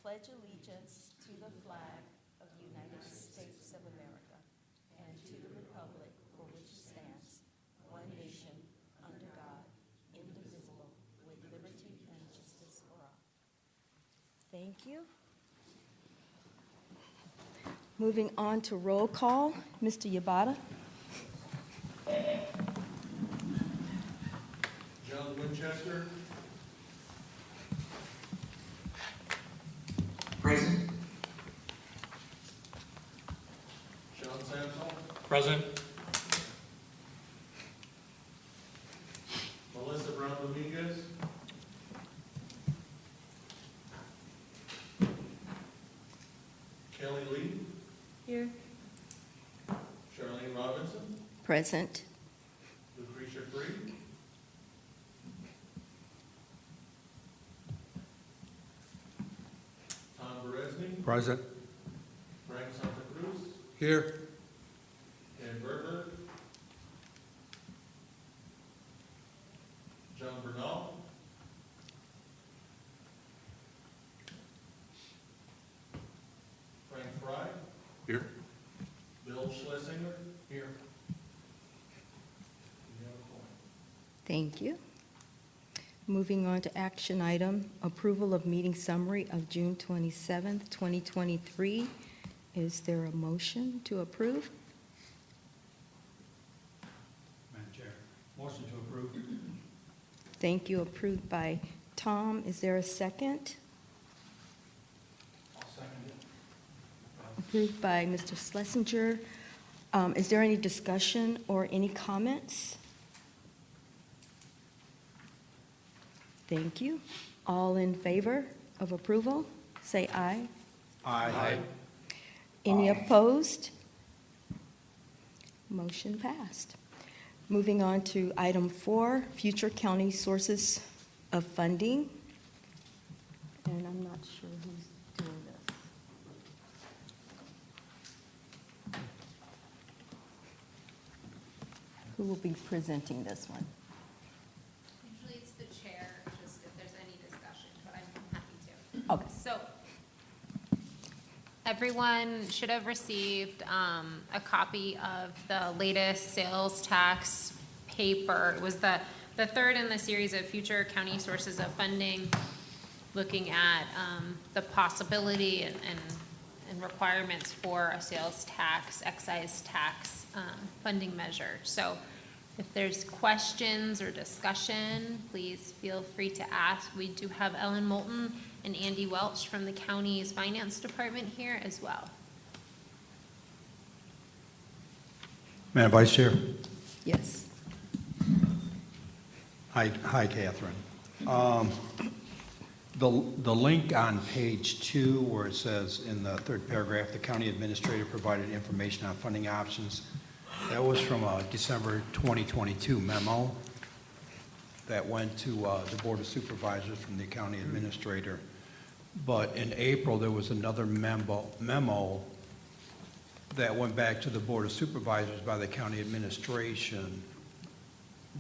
pledge allegiance to the flag of the United States of America and to the republic for which it stands, one nation, under God, indivisible, with liberty and justice for all. Thank you. Moving on to roll call, Mr. Yabata. John Winchester. Present. Sean Samson. Present. Melissa Brown Dominguez. Kelly Lee. Here. Charlene Robinson. Present. Lucretia Free. Tom Beresny. Present. Frank Santa Cruz. Here. Ken Berger. John Bernal. Frank Fry. Here. Bill Schlesinger. Here. You have a point. Thank you. Moving on to action item, approval of meeting summary of June 27th, 2023. Is there a motion to approve? Madam Chair, motion to approve. Thank you. Approved by Tom. Is there a second? I'll second it. Approved by Mr. Schlesinger. Is there any discussion or any comments? Thank you. All in favor of approval, say aye. Aye. Any opposed? Motion passed. Moving on to item 4, future county sources of funding. And I'm not sure who's doing this. Who will be presenting this one? Usually it's the chair, just if there's any discussion, but I'm happy to. Okay. So, everyone should have received a copy of the latest sales tax paper. It was the third in the series of future county sources of funding, looking at the possibility and requirements for a sales tax, excise tax funding measure. So if there's questions or discussion, please feel free to ask. We do have Ellen Moulton and Andy Welch from the county's finance department here as well. Madam Vice Chair. Yes. Hi, Catherine. The link on page 2 where it says in the third paragraph, the county administrator provided information on funding options. That was from a December 2022 memo that went to the Board of Supervisors from the county administrator. But in April, there was another memo that went back to the Board of Supervisors by the county administration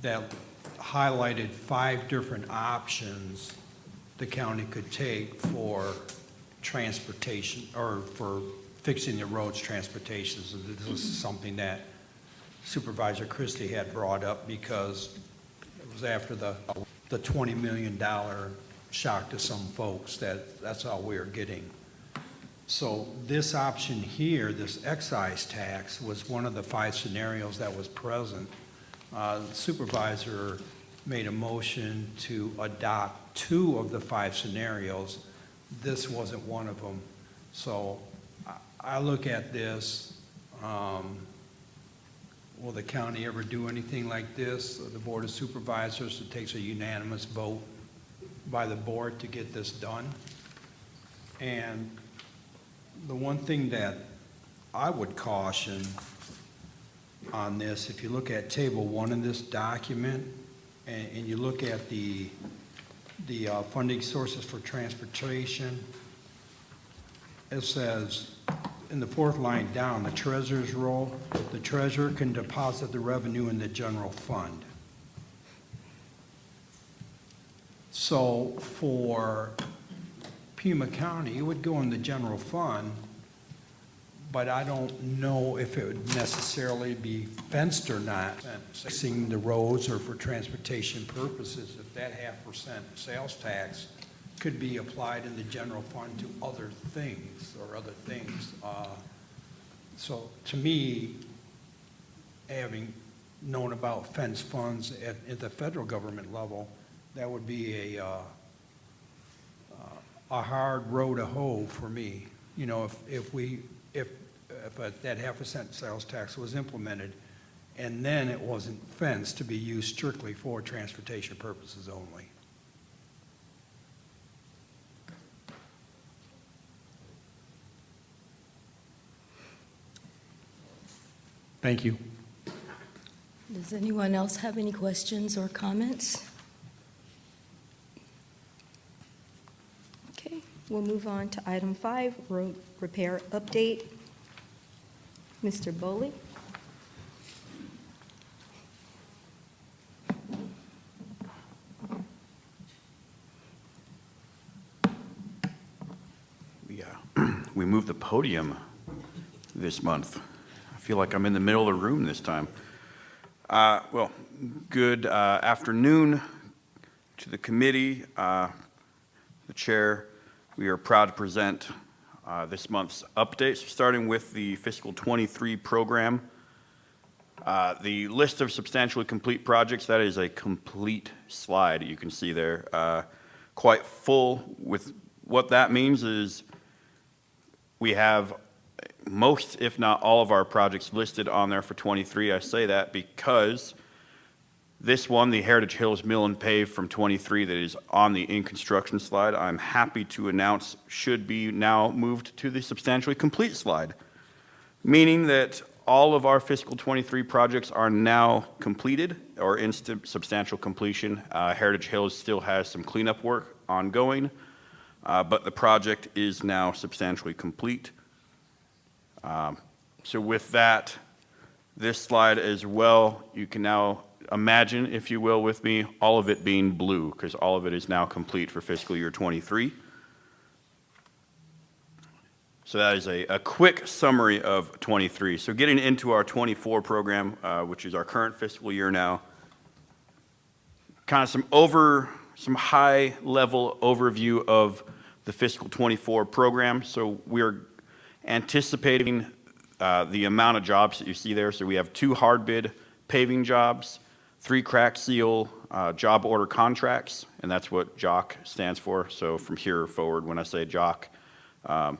that highlighted 5 different options the county could take for transportation or for fixing the roads transportation. So this was something that Supervisor Christie had brought up because it was after the $20 million shock to some folks that's all we were getting. So this option here, this excise tax, was one of the 5 scenarios that was present. The supervisor made a motion to adopt 2 of the 5 scenarios. This wasn't one of them. So I look at this, will the county ever do anything like this? The Board of Supervisors, it takes a unanimous vote by the board to get this done. And the one thing that I would caution on this, if you look at table 1 in this document and you look at the funding sources for transportation, it says in the 4th line down, the treasurer's role, the treasurer can deposit the revenue in the general fund. So for Pima County, it would go in the general fund, but I don't know if it would necessarily be fenced or not. Fixing the roads or for transportation purposes, if that 0.5% sales tax could be applied in the general fund to other things or other things. So to me, having known about fence funds at the federal government level, that would be a hard row to hoe for me. You know, if that 0.5% sales tax was implemented and then it wasn't fenced to be used strictly for transportation purposes only. Thank you. Does anyone else have any questions or comments? Okay, we'll move on to item 5, road repair update. Mr. Bowley? We moved the podium this month. I feel like I'm in the middle of the room this time. Well, good afternoon to the committee, the chair. We are proud to present this month's updates, starting with the fiscal 23 program. The list of substantially complete projects, that is a complete slide you can see there, quite full. With what that means is we have most, if not all, of our projects listed on there for 23. I say that because this one, the Heritage Hills Mill and Pave from 23 that is on the in construction slide, I'm happy to announce should be now moved to the substantially complete slide, meaning that all of our fiscal 23 projects are now completed or in substantial completion. Heritage Hills still has some cleanup work ongoing, but the project is now substantially complete. So with that, this slide as well, you can now imagine, if you will, with me, all of it being blue, because all of it is now complete for fiscal year 23. So that is a quick summary of 23. So getting into our 24 program, which is our current fiscal year now, kind of some high-level overview of the fiscal 24 program. So we're anticipating the amount of jobs that you see there. So we have 2 hard bid paving jobs, 3 crack seal job order contracts, and that's what JOC stands for. So from here forward, when I say JOC,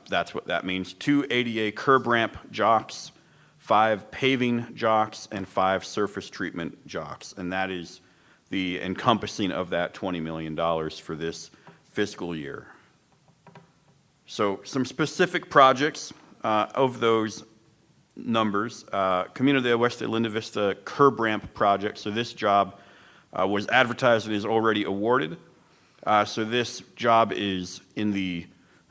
that's what that means. 2 ADA curb ramp JOCs, 5 paving JOCs, and 5 surface treatment JOCs. And that is the encompassing of that $20 million for this fiscal year. So some specific projects of those numbers. Community of West Linda Vista curb ramp project. So this job was advertised and is already awarded. So this job is in the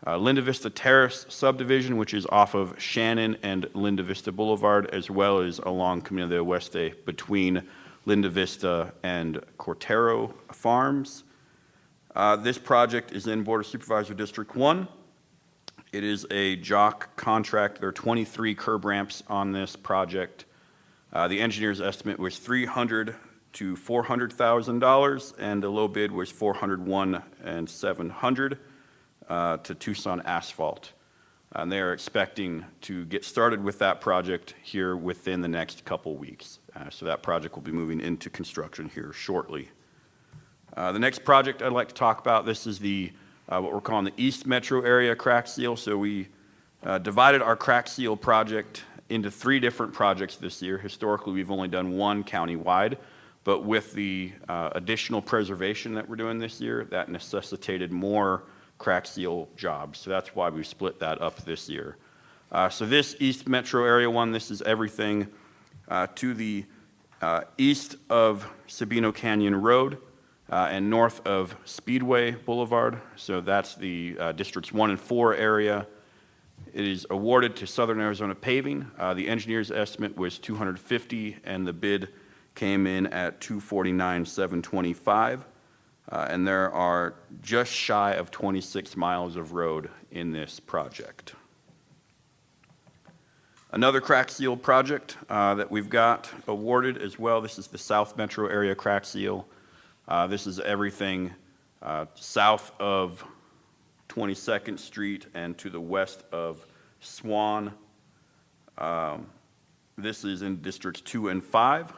Linda Vista Terrace subdivision, which is off of Shannon and Linda Vista Boulevard, as well as along Community of West between Linda Vista and Cortero Farms. This project is in Board of Supervisor District 1. It is a JOC contract. There are 23 curb ramps on this project. The engineer's estimate was $300,000 to $400,000, and the low bid was $401,700 to Tucson Asphalt. And they are expecting to get started with that project here within the next couple weeks. So that project will be moving into construction here shortly. The next project I'd like to talk about, this is the what we're calling the East Metro Area crack seal. So we divided our crack seal project into 3 different projects this year. Historically, we've only done 1 countywide, but with the additional preservation that we're doing this year, that necessitated more crack seal jobs. So that's why we split that up this year. So this East Metro Area one, this is everything to the east of Sabino Canyon Road and north of Speedway Boulevard. So that's the districts 1 and 4 area. It is awarded to Southern Arizona Paving. The engineer's estimate was $250,000, and the bid came in at $249,725. And there are just shy of 26 miles of road in this project. Another crack seal project that we've got awarded as well, this is the South Metro Area Crack Seal. This is everything south of 22nd Street and to the west of Swan. This is in Districts 2 and 5.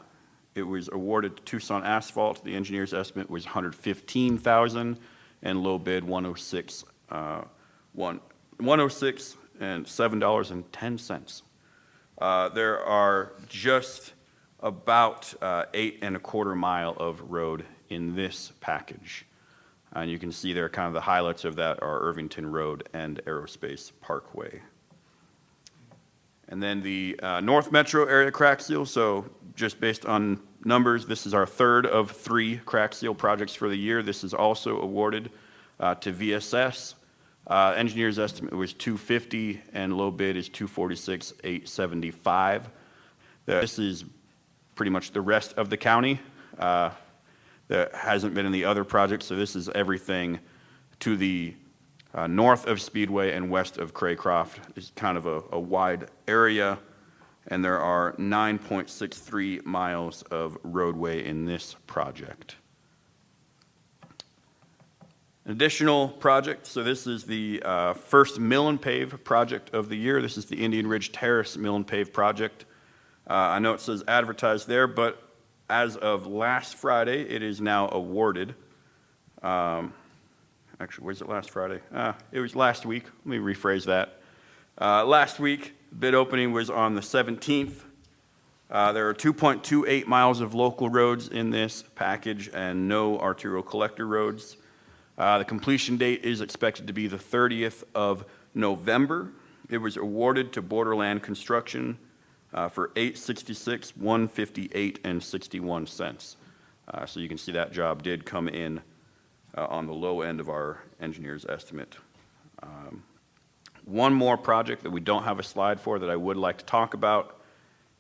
It was awarded to Tucson Asphalt. The engineer's estimate was $115,000 and low bid 106 and $7.10. There are just about 8.25 miles of road in this package. And you can see there kind of the highlights of that are Irvington Road and Aerospace Parkway. And then the North Metro Area Crack Seal, so just based on numbers, this is our third of 3 crack seal projects for the year. This is also awarded to VSS. Engineer's estimate was $250 and low bid is $246,875. This is pretty much the rest of the county that hasn't been in the other projects, so this is everything to the north of Speedway and west of Craycroft. It's kind of a wide area, and there are 9.63 miles of roadway in this project. An additional project, so this is the first mill and pave project of the year. This is the Indian Ridge Terrace Mill and Pave project. I know it says advertised there, but as of last Friday, it is now awarded. Actually, was it last Friday? It was last week. Let me rephrase that. Last week, bid opening was on the 17th. There are 2.28 miles of local roads in this package and no arterial collector roads. The completion date is expected to be the 30th of November. It was awarded to Borderland Construction for $866, $158, and 61 cents. So you can see that job did come in on the low end of our engineer's estimate. One more project that we don't have a slide for that I would like to talk about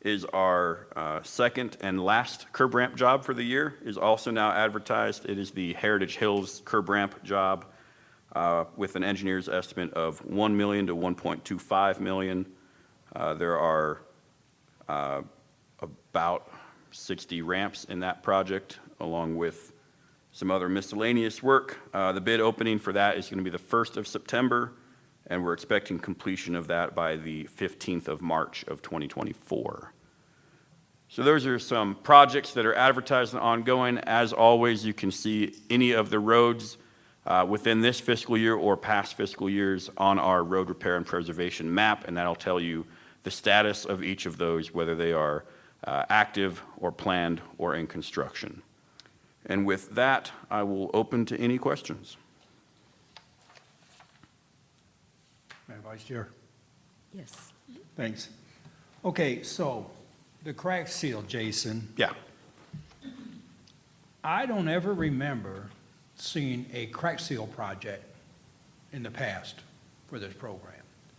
is our second and last curb ramp job for the year, is also now advertised. It is the Heritage Hills curb ramp job with an engineer's estimate of $1 million to $1.25 million. There are about 60 ramps in that project, along with some other miscellaneous work. The bid opening for that is going to be the 1st of September, and we're expecting completion of that by the 15th of March of 2024. So those are some projects that are advertised and ongoing. As always, you can see any of the roads within this fiscal year or past fiscal years on our road repair and preservation map, and that'll tell you the status of each of those, whether they are active or planned or in construction. And with that, I will open to any questions. Madam Vice Chair. Yes. Thanks. Okay, so the crack seal, Jason, Yeah. I don't ever remember seeing a crack seal project in the past for this program.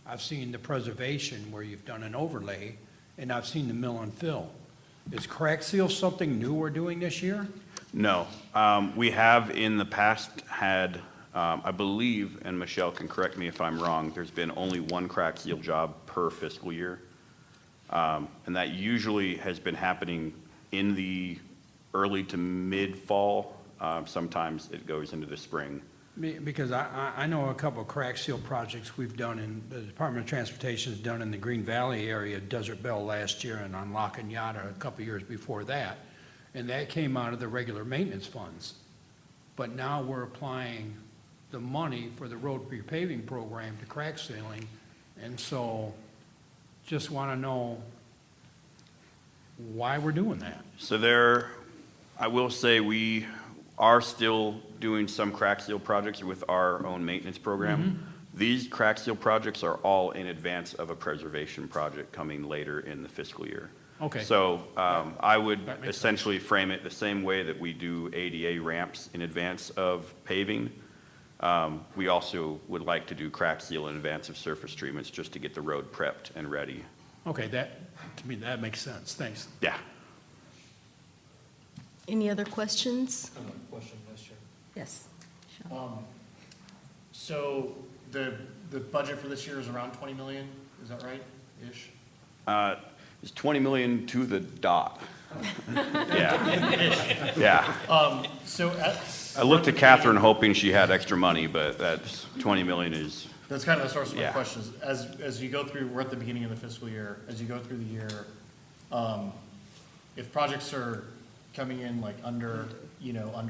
I've seen the preservation where you've done an overlay, and I've seen the mill and fill. Is crack seal something new we're doing this year? No. We have in the past had, I believe, and Michelle can correct me if I'm wrong, there's been only one crack seal job per fiscal year. And that usually has been happening in the early to mid-fall. Sometimes it goes into the spring. Because I know a couple of crack seal projects we've done in, the Department of Transportation has done in the Green Valley area, Desert Bell last year, and on La Cañada a couple of years before that. And that came out of the regular maintenance funds. But now we're applying the money for the road repaving program to crack sealing. And so just want to know why we're doing that. So there, I will say we are still doing some crack seal projects with our own maintenance program. Mm-hmm. These crack seal projects are all in advance of a preservation project coming later in the fiscal year. Okay. So I would That makes essentially frame it the same way that we do ADA ramps in advance of paving. We also would like to do crack seal in advance of surface treatments just to get the road prepped and ready. Okay, that, to me, that makes sense. Thanks. Yeah. Any other questions? I have a question, Vice Chair. Yes. Sean. So the budget for this year is around 20 million, is that right, ish? It's 20 million to the dot. Yeah. Yeah. So I looked at Catherine hoping she had extra money, but that's 20 million is, that's kind of the source of my Yeah. questions. As you go through, we're at the beginning of the fiscal year, as you go through the year, if projects are coming in like under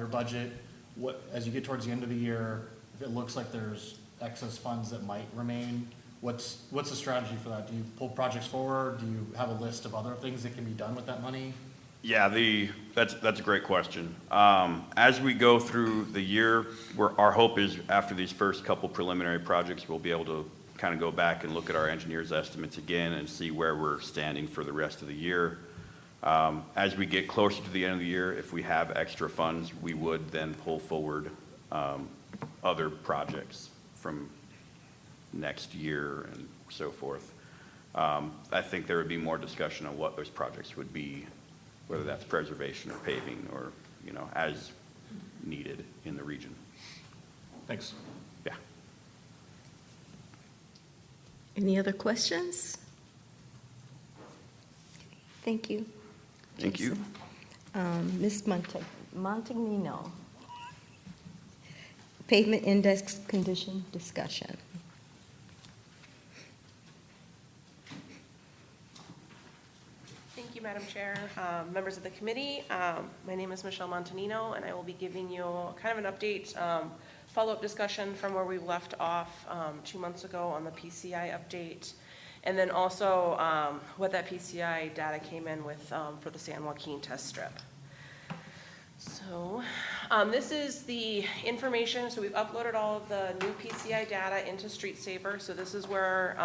budget, as you get towards the end of the year, if it looks like there's excess funds that might remain, what's the strategy for that? Do you pull projects forward? Do you have a list of other things that can be done with that money? yeah, that's a great question. As we go through the year, our hope is after these first couple preliminary projects, we'll be able to kind of go back and look at our engineers' estimates again and see where we're standing for the rest of the year. As we get closer to the end of the year, if we have extra funds, we would then pull forward other projects from next year and so forth. I think there would be more discussion on what those projects would be, whether that's preservation or paving or, as needed in the region. Thanks. Yeah. Any other questions? Thank you. Thank you. Jason. Ms. Montagnino. Pavement index condition discussion. Thank you, Madam Chair, members of the committee. My name is Michelle Montanino, and I will be giving you kind of an update, follow-up discussion from where we left off 2 months ago on the PCI update, and then also what that PCI data came in with for the San Joaquin test strip. So this is the information. So we've uploaded all of the new PCI data into StreetSaver. So this is where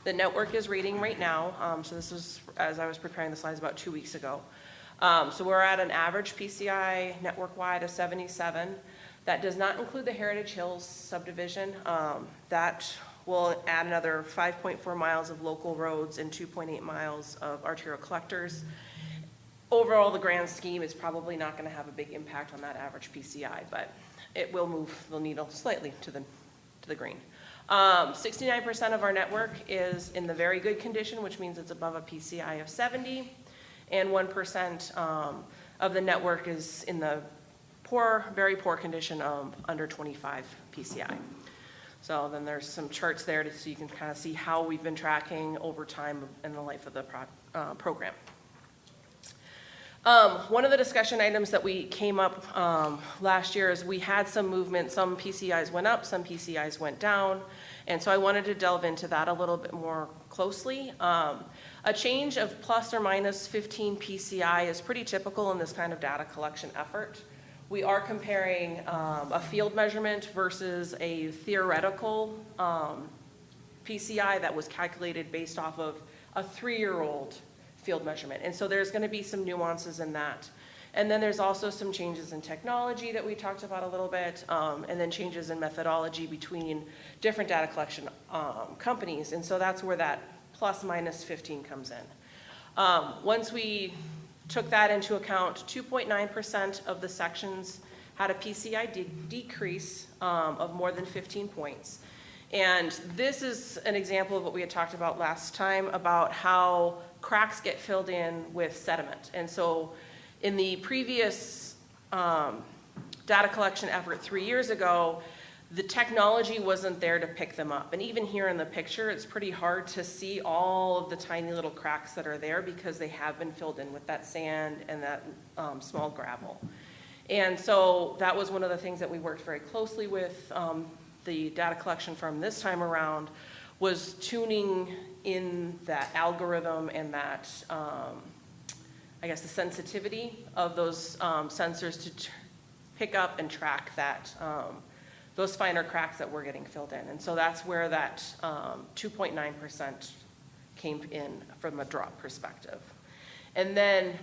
the network is rating right now. So this is, as I was preparing the slides about 2 weeks ago. So we're at an average PCI network-wide of 77. That does not include the Heritage Hills subdivision. That will add another 5.4 miles of local roads and 2.8 miles of arterial collectors. Overall, the grand scheme is probably not going to have a big impact on that average PCI, but it will move the needle slightly to the green. 69% of our network is in the very good condition, which means it's above a PCI of 70, and 1% of the network is in the poor, very poor condition of under 25 PCI. So then there's some charts there so you can kind of see how we've been tracking over time in the life of the program. One of the discussion items that we came up last year is we had some movement. Some PCIs went up, some PCIs went down. And so I wanted to delve into that a little bit more closely. A change of plus or minus 15 PCI is pretty typical in this kind of data collection effort. We are comparing a field measurement versus a theoretical PCI that was calculated based off of a 3-year-old field measurement. And so there's going to be some nuances in that. And then there's also some changes in technology that we talked about a little bit, and then changes in methodology between different data collection companies. And so that's where that plus minus 15 comes in. Once we took that into account, 2.9% of the sections had a PCI decrease of more than 15 points. And this is an example of what we had talked about last time about how cracks get filled in with sediment. And so in the previous data collection effort 3 years ago, the technology wasn't there to pick them up. And even here in the picture, it's pretty hard to see all of the tiny little cracks that are there because they have been filled in with that sand and that small gravel. And so that was one of the things that we worked very closely with the data collection firm this time around, was tuning in that algorithm and that, I guess, the sensitivity of those sensors to pick up and track that, those finer cracks that were getting filled in. And so that's where that 2.9% came in from a drop perspective. And then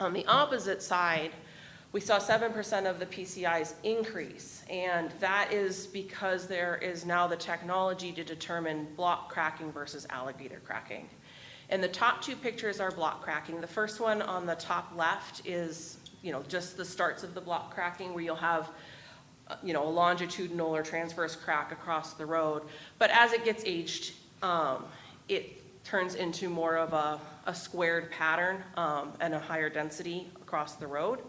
on the opposite side, we saw 7% of the PCIs increase, and that is because there is now the technology to determine block cracking versus alligator cracking. And the top 2 pictures are block cracking. The first one on the top left is, just the starts of the block cracking, where you'll have a longitudinal or transverse crack across the road. But as it gets aged, it turns into more of a squared pattern and a higher density across the road.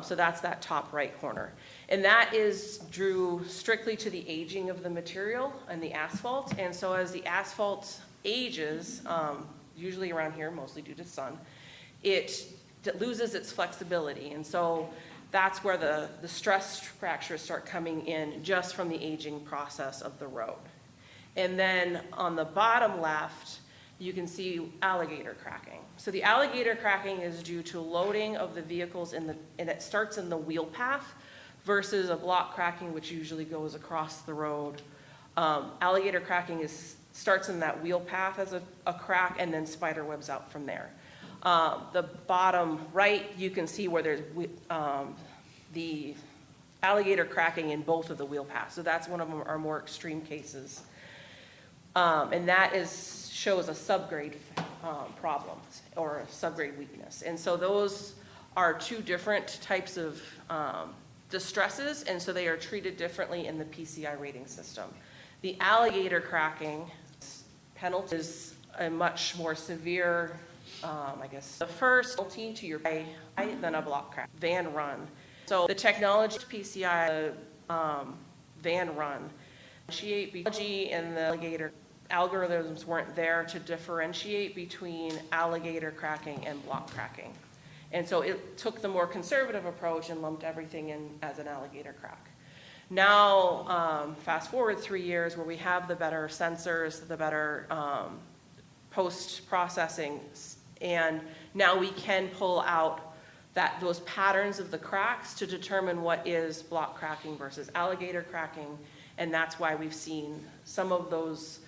So that's that top right corner. And that is due strictly to the aging of the material and the asphalt. And so as the asphalt ages, usually around here, mostly due to sun, it loses its flexibility. And so that's where the stress fractures start coming in, just from the aging process of the road. And then on the bottom left, you can see alligator cracking. So the alligator cracking is due to loading of the vehicles and it starts in the wheel path versus a block cracking, which usually goes across the road. Alligator cracking starts in that wheel path as a crack and then spider webs out from there. The bottom right, you can see where there's the alligator cracking in both of the wheel paths. So that's one of them, our more extreme cases. And that shows a subgrade problem or a subgrade weakness. And so those are two different types of distresses, and so they are treated differently in the PCI rating system. The alligator cracking penalty is a much more severe, the first penalty to your pay than a block crack, van run. So the technology PCI van run, technology and the alligator algorithms weren't there to differentiate between alligator cracking and block cracking. And so it took the more conservative approach and lumped everything in as an alligator crack. Now, fast forward 3 years where we have the better sensors, the better post-processing, and now we can pull out those patterns of the cracks to determine what is block cracking versus alligator cracking, and that's why we've seen some of those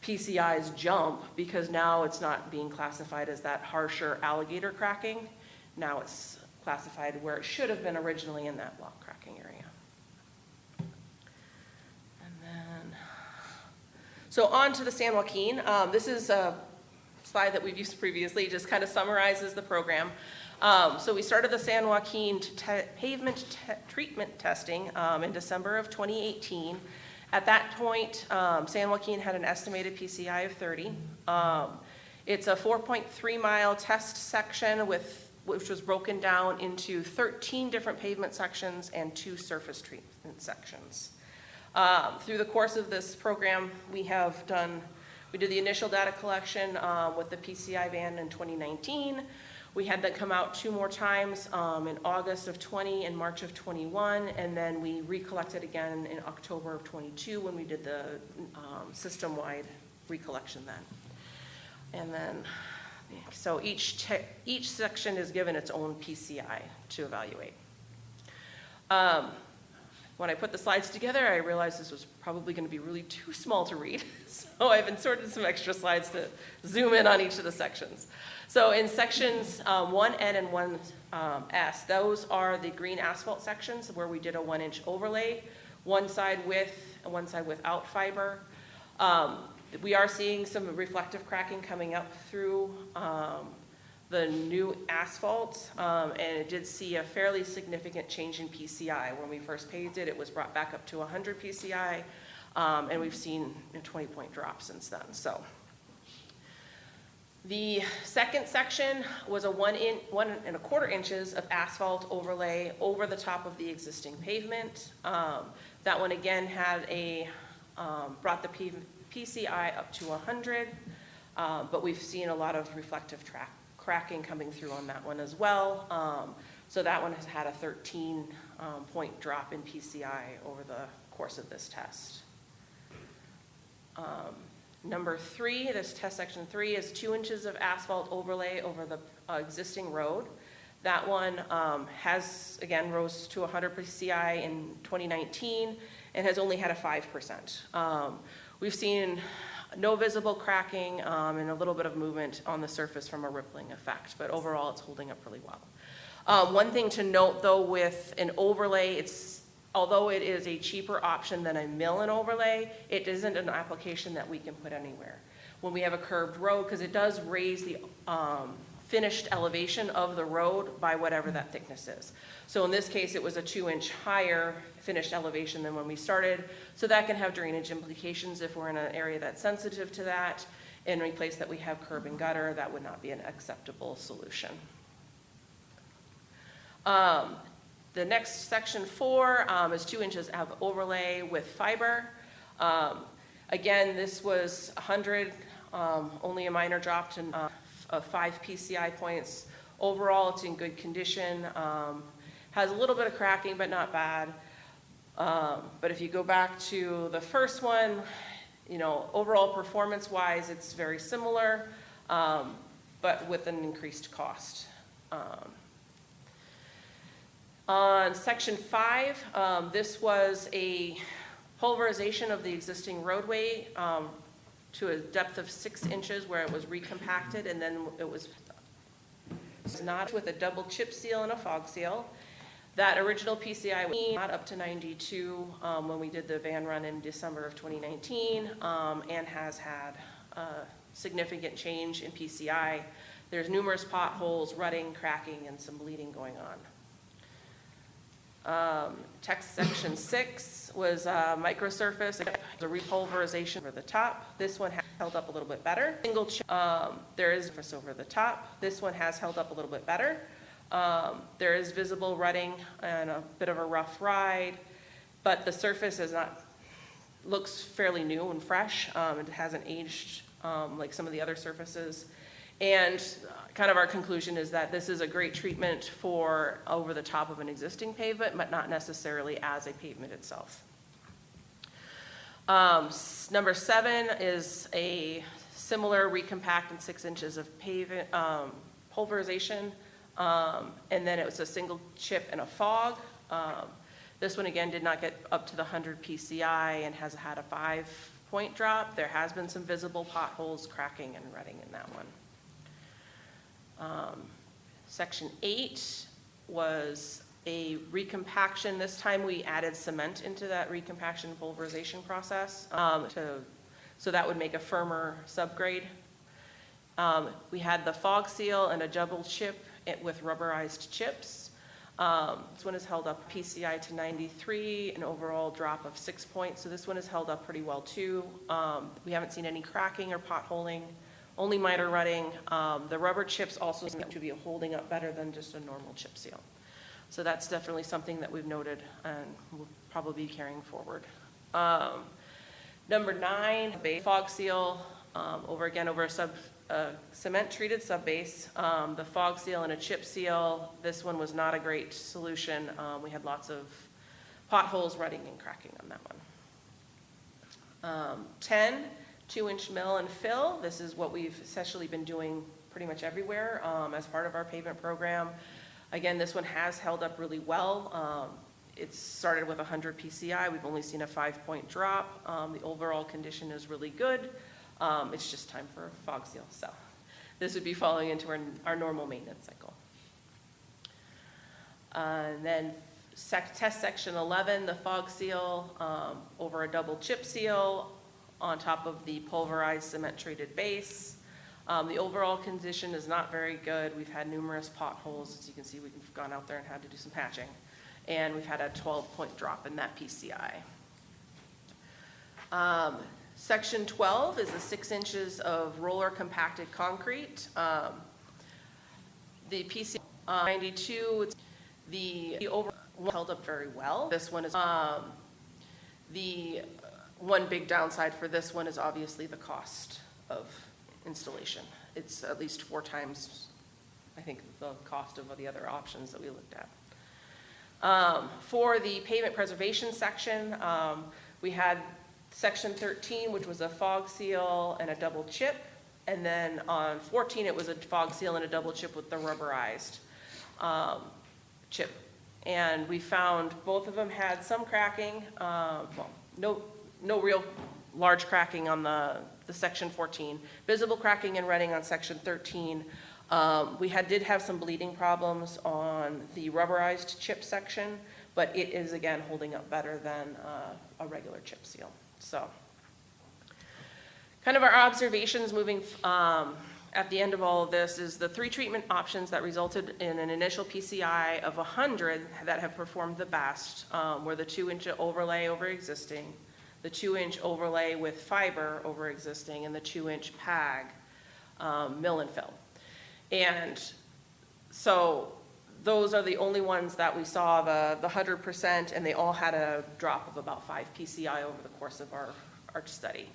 PCIs jump, because now it's not being classified as that harsher alligator cracking. Now it's classified where it should have been originally, in that block cracking area. And then, so on to the San Joaquin. This is a slide that we've used previously, just kind of summarizes the program. So we started the San Joaquin pavement treatment testing in December of 2018. At that point, San Joaquin had an estimated PCI of 30. It's a 4.3 mile test section which was broken down into 13 different pavement sections and 2 surface treatment sections. Through the course of this program, we did the initial data collection with the PCI van in 2019. We had that come out 2 more times in August of 20 and March of 21, and then we recollected again in October of 22 when we did the system-wide recollection then. And then, so each section is given its own PCI to evaluate. When I put the slides together, I realized this was probably going to be really too small to read, so I've inserted some extra slides to zoom in on each of the sections. So in sections 1N and 1S, those are the green asphalt sections where we did a 1-inch overlay, one side with and one side without fiber. We are seeing some reflective cracking coming up through the new asphalt, and it did see a fairly significant change in PCI. When we first paved it, it was brought back up to 100 PCI, and we've seen a 20-point drop since then. So the second section was a 1.25 inches of asphalt overlay over the top of the existing pavement. That one again had brought the PCI up to 100, but we've seen a lot of reflective cracking coming through on that one as well. So that one has had a 13-point drop in PCI over the course of this test. Number 3, this test section 3, is 2 inches of asphalt overlay over the existing road. That one rose to 100 PCI in 2019 and has only had a 5%. We've seen no visible cracking and a little bit of movement on the surface from a rippling effect, but overall it's holding up really well. One thing to note though with an overlay, although it is a cheaper option than a mill and overlay, it isn't an application that we can put anywhere. When we have a curved road, because it does raise the finished elevation of the road by whatever that thickness is. So in this case, it was a 2-inch higher finished elevation than when we started. So that can have drainage implications if we're in an area that's sensitive to that. In a place that we have curb and gutter, that would not be an acceptable solution. The next section 4 is 2 inches of overlay with fiber. Again, this was 100, only a minor drop to 5 PCI points. Overall, it's in good condition. Has a little bit of cracking, but not bad. But if you go back to the first one, you know, overall performance-wise, it's very similar, but with an increased cost. On section 5, this was a pulverization of the existing roadway to a depth of 6 inches where it was recompacted, and then it was not with a double chip seal and a fog seal. That original PCI was not up to 92 when we did the van run in December of 2019, and has had a significant change in PCI. There's numerous potholes, rutting, cracking, and some bleeding going on. Text section 6 was microsurface, the repulverization over the top. This one has held up a little bit better. Single chip, there is surface over the top. This one has held up a little bit better. There is visible rutting and a bit of a rough ride, but the surface is not, looks fairly new and fresh. It hasn't aged like some of the other surfaces. And kind of our conclusion is that this is a great treatment for over the top of an existing pavement, but not necessarily as a pavement itself. Number 7 is a similar recompact in 6 inches of pavement pulverization. And then it was a single chip and a fog. This one again did not get up to the 100 PCI and has had a 5-point drop. There has been some visible potholes, cracking, and rutting in that one. Section 8 was a recompaction. This time we added cement into that recompaction pulverization process so that would make a firmer subgrade. We had the fog seal and a double chip with rubberized chips. This one has held up PCI to 93, an overall drop of 6 points. So this one has held up pretty well too. We haven't seen any cracking or potholing, only minor rutting. The rubber chips also seem to be holding up better than just a normal chip seal. So that's definitely something that we've noted and we'll probably be carrying forward. Number 9, fog seal, over a cement-treated subbase. The fog seal and a chip seal, this one was not a great solution. We had lots of potholes, rutting, and cracking on that one. 10, 2-inch mill and fill. This is what we've essentially been doing pretty much everywhere as part of our pavement program. Again, this one has held up really well. It started with 100 PCI. We've only seen a 5-point drop. The overall condition is really good. It's just time for a fog seal. So this would be falling into our normal maintenance cycle. And then test section 11, the fog seal over a double chip seal on top of the pulverized cement treated base. The overall condition is not very good. We've had numerous potholes. As you can see, we've gone out there and had to do some patching. And we've had a 12-point drop in that PCI. Section 12 is the 6 inches of roller compacted concrete. The PCI 92, the overall held up very well. This one is the one big downside for this one is obviously the cost of installation. It's at least 4 times, I think, the cost of the other options that we looked at. For the pavement preservation section, we had section 13, which was a fog seal and a double chip. And then on 14, it was a fog seal and a double chip with the rubberized chip. And we found both of them had some cracking, well, no real large cracking on the section 14. Visible cracking and rutting on section 13. We did have some bleeding problems on the rubberized chip section, but it is, again, holding up better than a regular chip seal. So kind of our observations moving at the end of all of this is the 3 treatment options that resulted in an initial PCI of 100 that have performed the best were the 2-inch overlay over existing, the 2-inch overlay with fiber over existing, and the 2-inch PAG mill and fill. And so those are the only ones that we saw the 100%, and they all had a drop of about 5 PCI over the course of our study.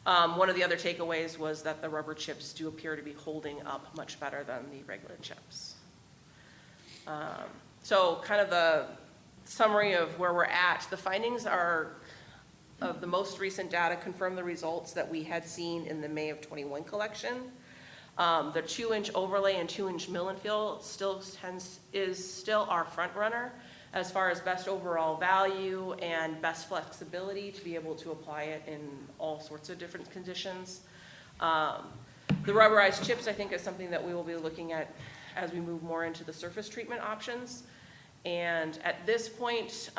One of the other takeaways was that the rubber chips do appear to be holding up much better than the regular chips. So kind of the summary of where we're at, the findings are of the most recent data confirm the results that we had seen in the May of 21 collection. The 2-inch overlay and 2-inch mill and fill is still our front runner as far as best overall value and best flexibility to be able to apply it in all sorts of different conditions. The rubberized chips, I think, is something that we will be looking at as we move more into the surface treatment options. And at this point,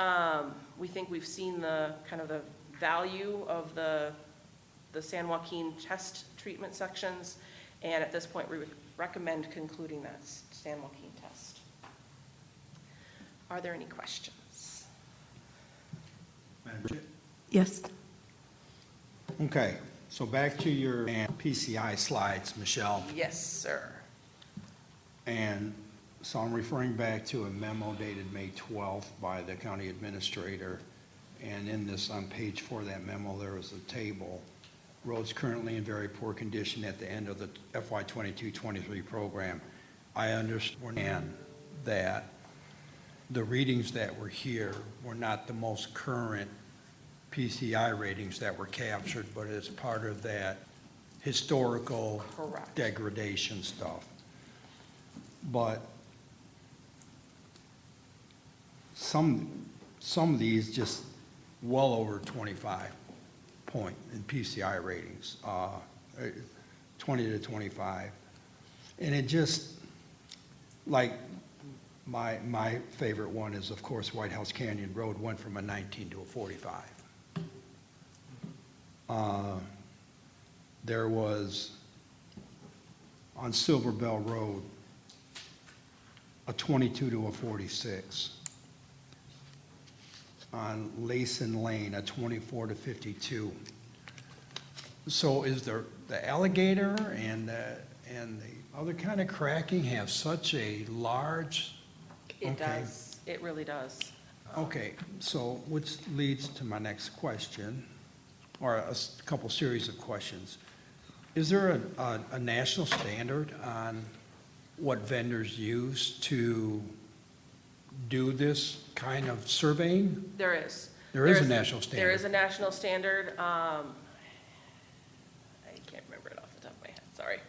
we think we've seen the kind of the value of the San Joaquin test treatment sections. And at this point, we would recommend concluding that San Joaquin test. Are there any questions? Madam Chair? Yes. Okay, so back to your PCI slides, Michelle. Yes, sir. And so I'm referring back to a memo dated May 12th by the county administrator. And in this, on page 4 of that memo, there was a table. Roads currently in very poor condition at the end of the FY 22-23 program. I understand that the readings that were here were not the most current PCI ratings that were captured, but it's part of that historical Correct. degradation stuff. But some of these just well over 25 point in PCI ratings, 20 to 25. And it just, like, my favorite one is, of course, White House Canyon Road went from a 19 to a 45. There was, on Silver Bell Road, a 22 to a 46. On Layson Lane, a 24 to 52. So is there, the alligator and the other kind of cracking have such a large? It Okay. does. It really does. Okay, so which leads to my next question, or a couple series of questions. Is there a national standard on what vendors use to do this kind of surveying? There is. There is a national standard. There is a national standard. I can't remember it off the top of my head, sorry.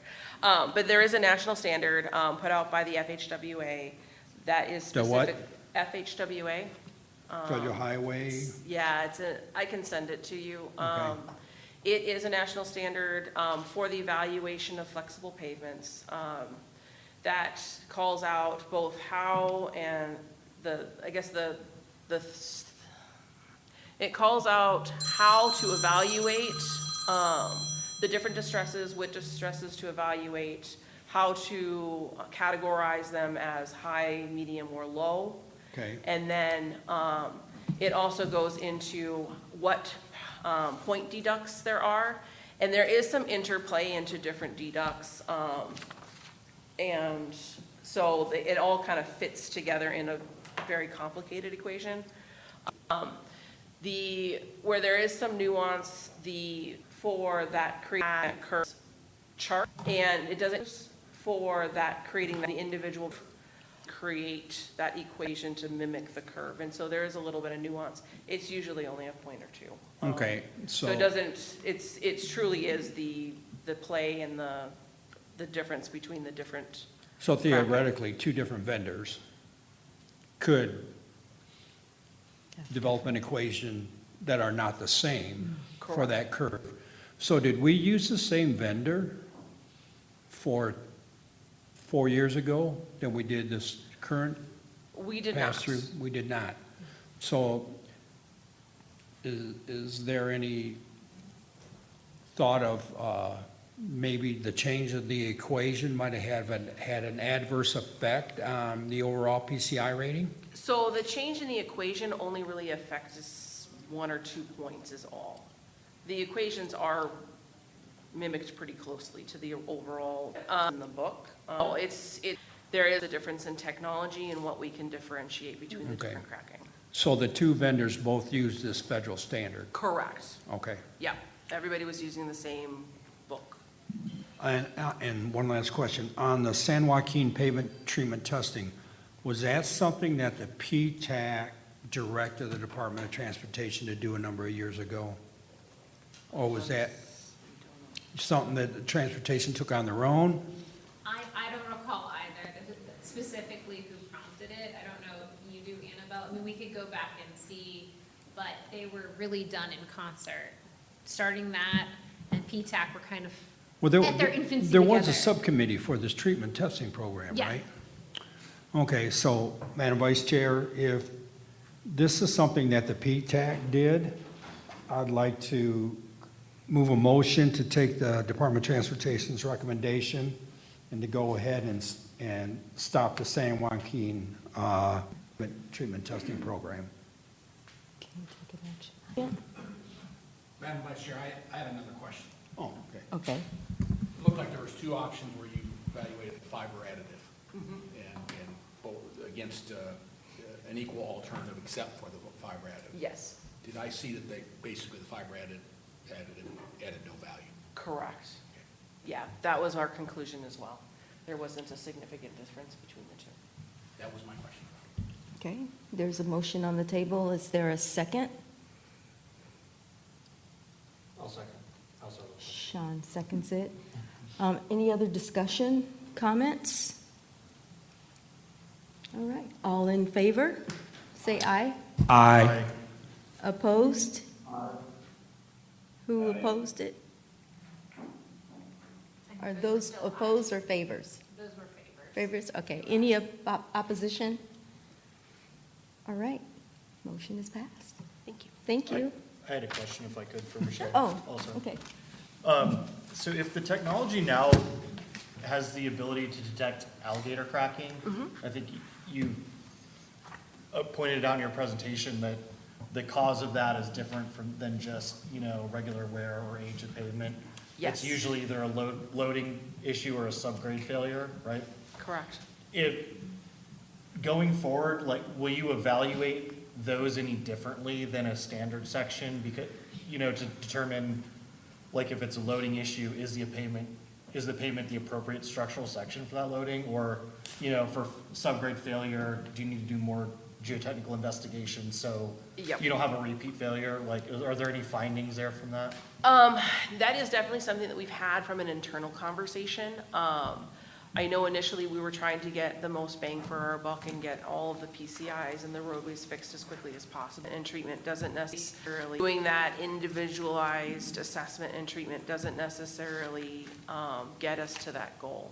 But there is a national standard put out by the FHWA that is The what? specific. FHWA. Federal Highway? Yeah, I can send it to you. Okay. It is a national standard for the evaluation of flexible pavements that calls out both how and it calls out how to evaluate the different distresses, what distresses to evaluate, how to categorize them as high, medium, or low. Okay. And then it also goes into what point deducts there are. And there is some interplay into different deducts. And so it all kind of fits together in a very complicated equation. Where there is some nuance, for that curve chart, and it doesn't for that creating the individual create that equation to mimic the curve. And so there is a little bit of nuance. It's usually only a point or two. Okay, So it doesn't, it truly is the play and the difference between the different. So theoretically, two different vendors could develop an equation that are not the same for that curve. So did we use the same vendor for 4 years ago that we did this current We did not. pass-through? We did not. So is there any thought of maybe the change of the equation might have had an adverse effect on the overall PCI rating? So the change in the equation only really affects us 1 or 2 points is all. The equations are mimicked pretty closely to the overall in the book. There is a difference in technology and what we can differentiate between the Okay. different cracking. So the two vendors both use this federal standard? Correct. Okay. Yeah, everybody was using the same book. And one last question. On the San Joaquin pavement treatment testing, was that something that the PTAC directed the Department of Transportation to do a number of years ago? Or was that something that the transportation took on their own? I don't recall either specifically who prompted it. I don't know if you do, Annabelle. I mean, we could go back and see, but they were really done in concert. Starting that and PTAC were kind of Well, at their infancy there was a together. subcommittee for this treatment testing program, Yeah. right? Okay, so, Madam Vice Chair, if this is something that the PTAC did, I'd like to move a motion to take the Department of Transportation's recommendation and to go ahead and stop the San Joaquin treatment testing program. Madam Vice Chair, I had another question. Oh, okay. Okay. It looked like there was two options where you evaluated the fiber additive and both against an equal alternative except for the fiber additive. Yes, Did I see that basically the fiber additive added no value? correct. Yeah, that was our conclusion as well. There wasn't a significant difference between the two. That was my question. Okay, there's a motion on the table. Is there a second? I'll second. Sean seconds it. Any other discussion, comments? All right, all in favor? Say aye. Aye. Opposed? Who opposed it? Are those opposed or favors? those were favors. Favors, okay. Any opposition? All right, motion is passed. Thank you. Thank you. I had a question if I could for Michelle Oh, also. okay. So if the technology now has the ability to detect alligator cracking, I think you pointed out in your presentation that the cause of that is different than just, regular wear or age of pavement. Yes. It's usually either a loading issue or a subgrade failure, right? Correct. If, going forward, will you evaluate those any differently than a standard section? Because, to determine, if it's a loading issue, is the pavement the appropriate structural section for that loading? Or, for subgrade failure, do you need to do more geotechnical investigation so Yep. you don't have a repeat failure? Are there any findings there from that? That is definitely something that we've had from an internal conversation. I know initially we were trying to get the most bang for our buck and get all of the PCIs and the roadways fixed as quickly as possible. And treatment doesn't necessarily, doing that individualized assessment and treatment doesn't necessarily get us to that goal.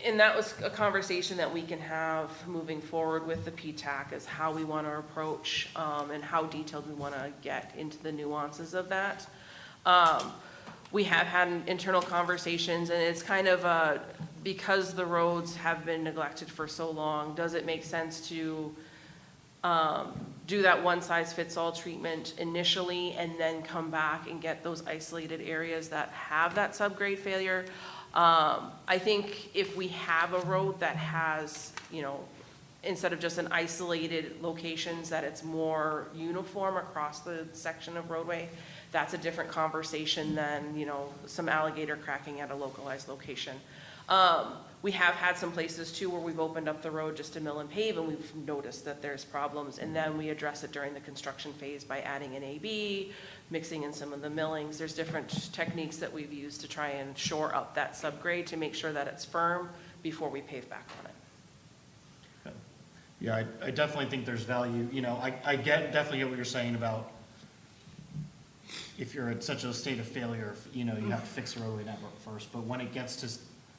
And that was a conversation that we can have moving forward with the PTAC is how we want to approach and how detailed we want to get into the nuances of that. We have had internal conversations, and it's kind of because the roads have been neglected for so long, does it make sense to do that one-size-fits-all treatment initially and then come back and get those isolated areas that have that subgrade failure? I think if we have a road that has, instead of just an isolated locations, that it's more uniform across the section of roadway, that's a different conversation than, some alligator cracking at a localized location. We have had some places too where we've opened up the road just to mill and pave, and we've noticed that there's problems, and then we address it during the construction phase by adding an AB, mixing in some of the millings. There's different techniques that we've used to try and shore up that subgrade to make sure that it's firm before we pave back on it. Yeah, I definitely think there's value. I definitely get what you're saying about if you're at such a state of failure, you have to fix the roadway network first. But when it gets to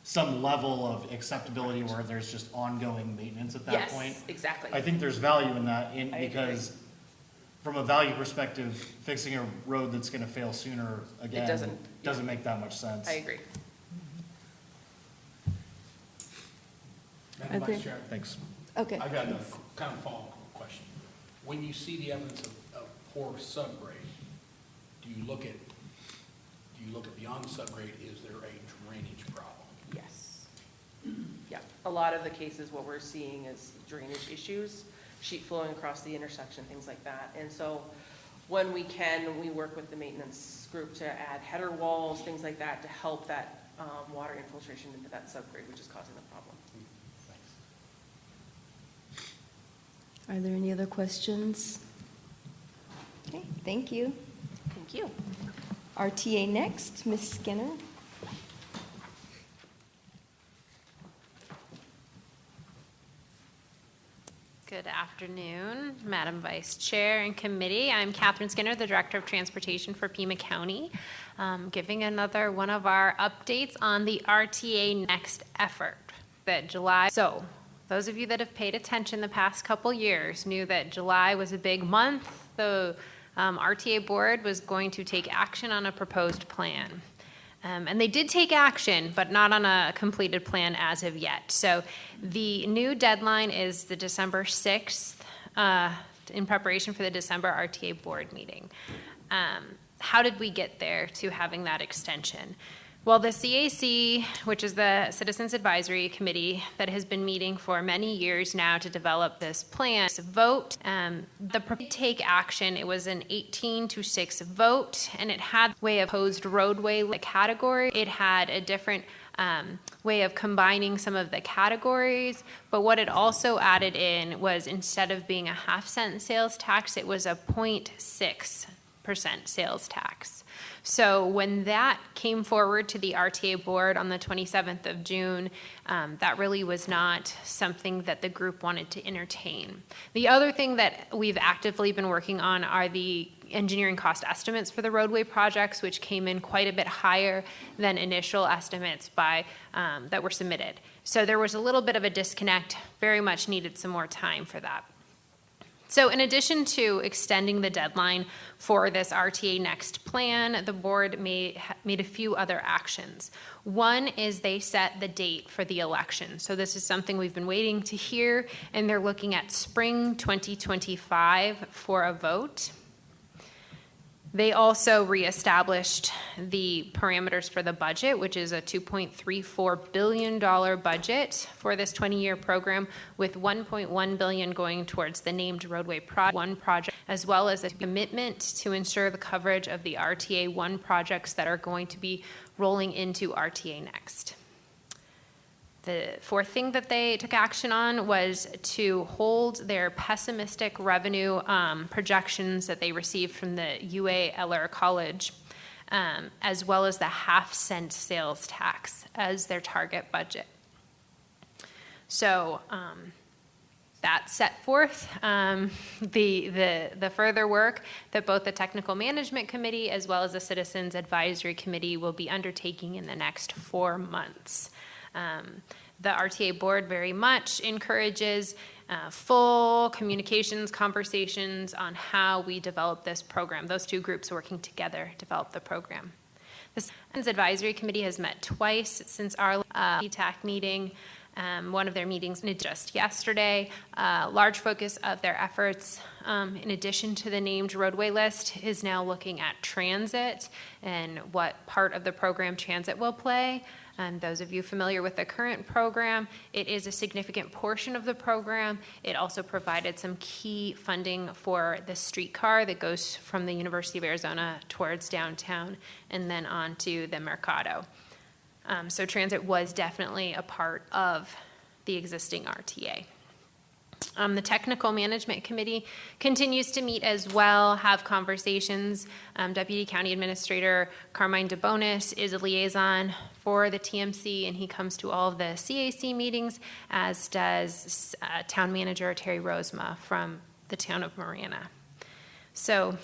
some level of acceptability where there's just ongoing maintenance at that point, Yes, exactly. I think there's value in that I agree. because from a value perspective, fixing a road that's gonna fail sooner again. doesn't- make that much sense. I agree. Madam Okay. Vice Chair, Thanks. Okay. I got a kind of follow-up question. When you see the evidence of poor subgrade, do you look at beyond the subgrade, is there a drainage problem? Yes. Yeah, a lot of the cases, what we're seeing is drainage issues, sheet flowing across the intersection, things like that. And so when we can, we work with the maintenance group to add header walls, things like that, to help that water infiltration into that subgrade, which is causing the problem. Are there any other questions? Okay, thank you. Thank you. RTA next, Ms. Skinner. Good afternoon, Madam Vice Chair and Committee. I'm Catherine Skinner, the Director of Transportation for Pima County, giving another one of our updates on the RTA Next effort that July. So, those of you that have paid attention the past couple years knew that July was a big month. The RTA board was going to take action on a proposed plan. And they did take action, but not on a completed plan as of yet. So the new deadline is the December 6th in preparation for the December RTA board meeting. How did we get there to having that extension? Well, the CAC, which is the Citizens Advisory Committee that has been meeting for many years now to develop this plan, vote, take action. It was an 18-6 vote, and it had a way of proposed roadway category. It had a different way of combining some of the categories, but what it also added in was, instead of being a half-cent sales tax, it was a 0.6% sales tax. So when that came forward to the RTA board on the 27th of June, that really was not something that the group wanted to entertain. The other thing that we've actively been working on are the engineering cost estimates for the roadway projects, which came in quite a bit higher than initial estimates that were submitted. So there was a little bit of a disconnect, very much needed some more time for that. So in addition to extending the deadline for this RTA Next plan, the board made a few other actions. One is they set the date for the election. So this is something we've been waiting to hear, and they're looking at spring 2025 for a vote. They also reestablished the parameters for the budget, which is a $2.34 billion budget for this 20-year program, with $1.1 billion going towards the named roadway project, as well as a commitment to ensure the coverage of the RTA 1 projects that are going to be rolling into RTA Next. The fourth thing that they took action on was to hold their pessimistic revenue projections that they received from the UA Eller College, as well as the half-cent sales tax as their target budget. So that set forth the further work that both the Technical Management Committee as well as the Citizens Advisory Committee will be undertaking in the next 4 months. The RTA board very much encourages full communications, conversations on how we develop this program. Those two groups working together develop the program. The Citizens Advisory Committee has met twice since our PTAC meeting. One of their meetings just yesterday. Large focus of their efforts, in addition to the named roadway list, is now looking at transit and what part of the program transit will play. And those of you familiar with the current program, it is a significant portion of the program. It also provided some key funding for the streetcar that goes from the University of Arizona towards downtown and then on to the Mercado. So transit was definitely a part of the existing RTA. The Technical Management Committee continues to meet as well, have conversations. Deputy County Administrator Carmine DeBonis is a liaison for the TMC, and he comes to all of the CAC meetings, as does Town Manager Terry Rosema from the town of Marana. So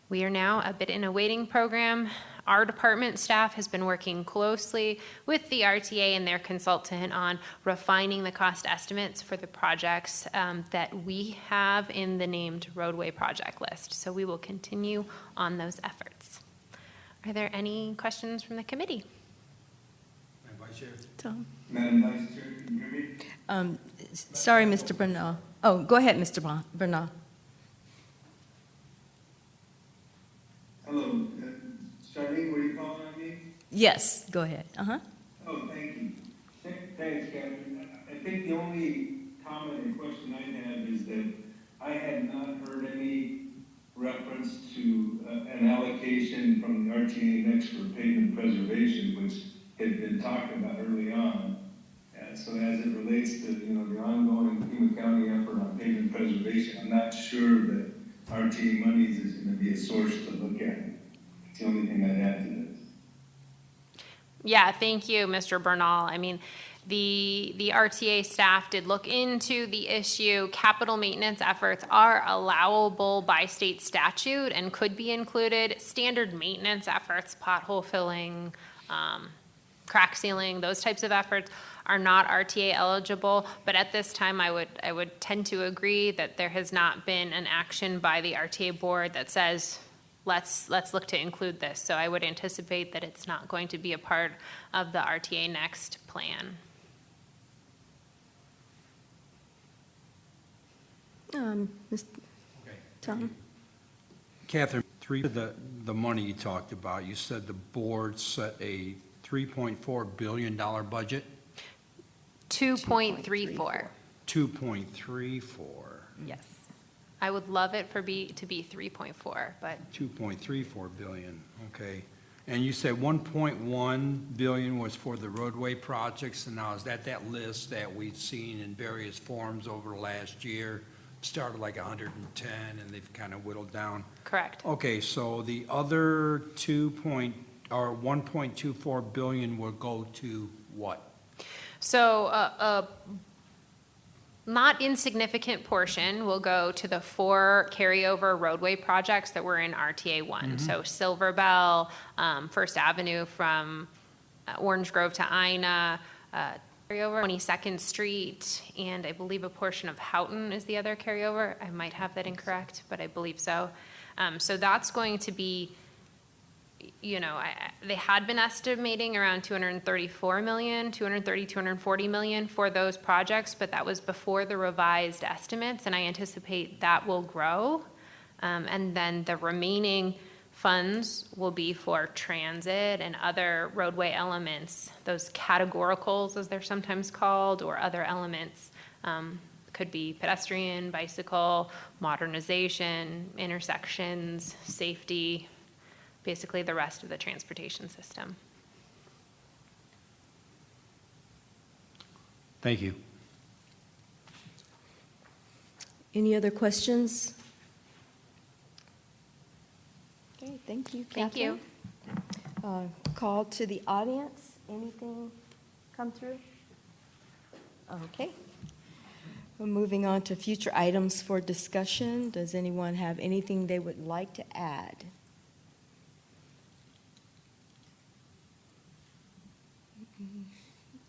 We are now a bit in a waiting program. Our department staff has been working closely with the RTA and their consultant on refining the cost estimates for the projects that we have in the named roadway project list. So we will continue on those efforts. Are there any questions from the committee? Madam Vice Chair? Tom? Madam Vice Chair, can you hear me? Sorry, Mr. Bernal. Oh, go ahead, Mr. Bernal. Hello, Charlene, were you calling on me? Yes, go ahead. Uh-huh. Oh, thank you. Thanks, Catherine. I think the only comment or question I have is that I had not heard any reference to an allocation from the RTA next for pavement preservation, which had been talked about early on. And so as it relates to, the ongoing Pima County effort on pavement preservation, I'm not sure that RTA monies is going to be a source to look at. It's the only thing I'd add to this. Yeah, thank you, Mr. Bernal. I mean, the RTA staff did look into the issue. Capital maintenance efforts are allowable by state statute and could be included. Standard maintenance efforts, pothole filling, crack sealing, those types of efforts are not RTA eligible. But at this time, I would tend to agree that there has not been an action by the RTA board that says, let's look to include this. So I would anticipate that it's not going to be a part of the RTA Next plan. Mr. Okay. Tom? Catherine, the money you talked about, you said the board set a $3.4 billion budget? 2.34. 2.34. Yes. I would love it to be 3.4, but 2.34 billion, okay. And you said 1.1 billion was for the roadway projects, and now is that list that we've seen in various forms over the last year? Started like 110 and they've kind of whittled down. correct. Okay, so the other 1.24 billion will go to what? So a not insignificant portion will go to the 4 carryover roadway projects that were in RTA 1. So Silver Bell, First Avenue from Orange Grove to Ina, carryover, 22nd Street, and I believe a portion of Houghton is the other carryover. I might have that incorrect, but I believe so. So that's going to be, they had been estimating around 234 million, 240 million for those projects, but that was before the revised estimates, and I anticipate that will grow. And then the remaining funds will be for transit and other roadway elements, those categoricals, as they're sometimes called, or other elements. Could be pedestrian, bicycle, modernization, intersections, safety, basically the rest of the transportation system. Thank you. Any other questions? Okay, thank you, Thank you. Catherine. Call to the audience. Anything come through? Okay. We're moving on to future items for discussion. Does anyone have anything they would like to add?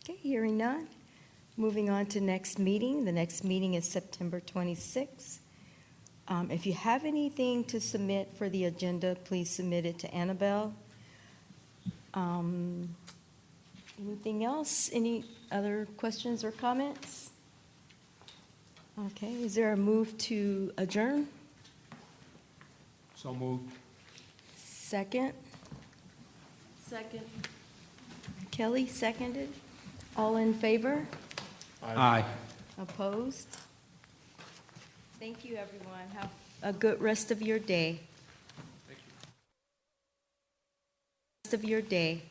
Okay, hearing none. Moving on to next meeting. The next meeting is September 26th. If you have anything to submit for the agenda, please submit it to Annabelle. Anything else? Any other questions or comments? Okay, is there a move to adjourn? So moved. Second? Second. Kelly, seconded. All in favor? Aye. Opposed? Thank you, everyone. Have a good rest of your day. Rest of your day.